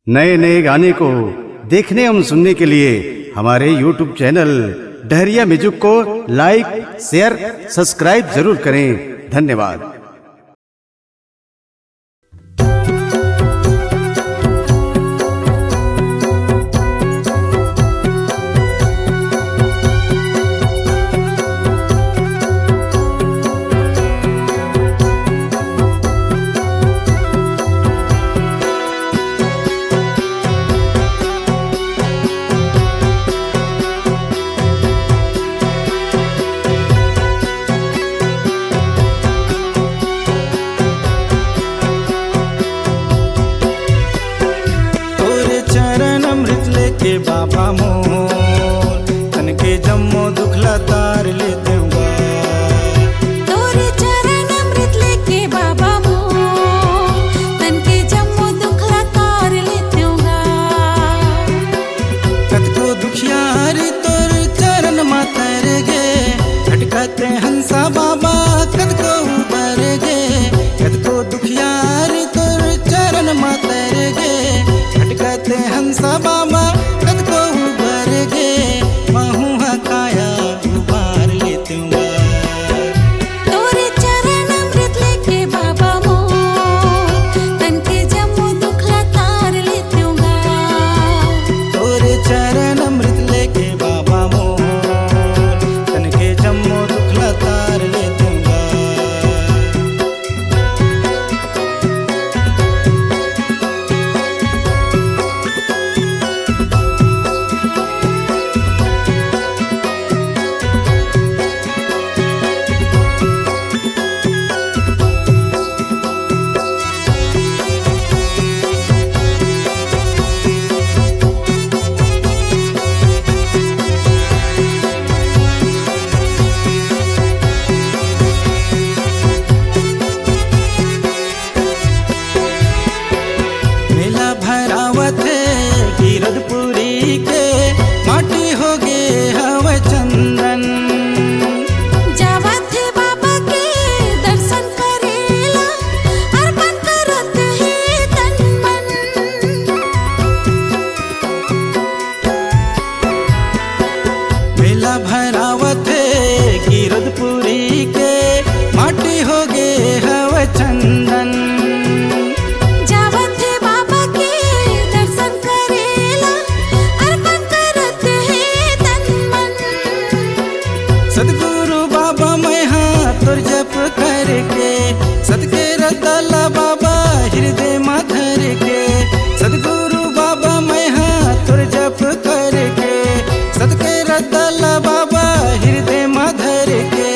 नए नए गाने को देखने एवं सुनने के लिए हमारे YouTube चैनल डहरिया म्यूजिक को लाइक, शेयर, सब्सक्राइब जरूर करें। धन्यवाद। के बाबा मोर तन के जम्मो दुखला तार ले दूंगा। तोरे चरण अमृत लेके बाबा मोर तन के जम्मो दुखला तार ले दूंगा। कद को दुखियारी तोर चरण मातर गे खटखते हंसा बाबा कद को उबर गे। कद को दुखियारी तोर चरण मातर गे खटखते हंसा बाबा गिरधपुरी के माटी हो गे हवा चंदन। जावत है बाबा के दर्शन करेला अर्पण करत है तन मन। मेला भरावत है गिरधपुरी के माटी हो गे हवा चंदन। सदगुरु बाबा मैं हाथ तोर जप करके सदके रतला बाबा हृदय माधर के। सदगुरु बाबा मैं हाथ तोर जप करके सदके रतला बाबा हृदय माधर के।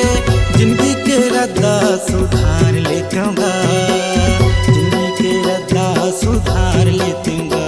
जिंदगी के रद्दा सुधार लेतूंगा, जिंदगी के रद्दा सुधार लेतूंगा।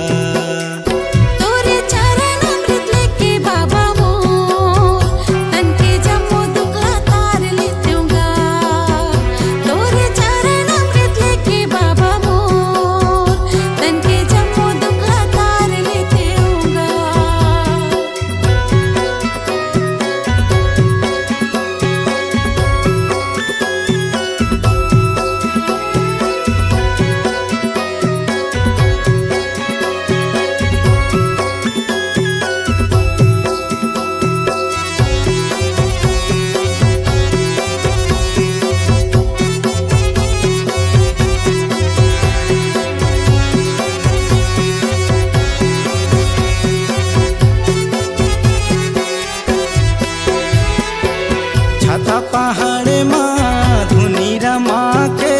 पहाड़ माँ धुनी रमा के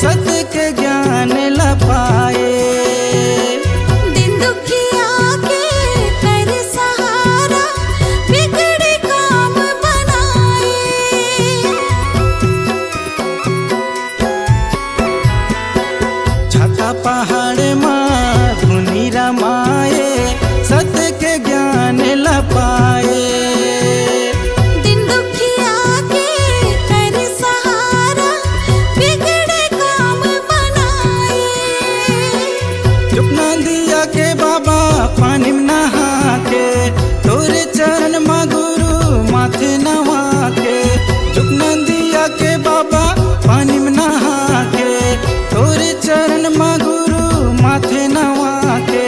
सत्य के ज्ञान ला पाए। दिन दुखिया के कर सहारा बिगड़े काम बनाए। छाता पहाड़ माँ धुनी रमाए सत्य के ज्ञान ला पाए। के बाबा पानी में नहा के तोरे चरण मा गुरु माथे नवा के। झुकना दिया के बाबा पानी में नहा के तोरे चरण मा गुरु माथे नवा के।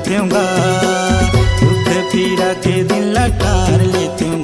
लेते हूँगा, दुख पीड़ा के दिन लटार लेते हूँ।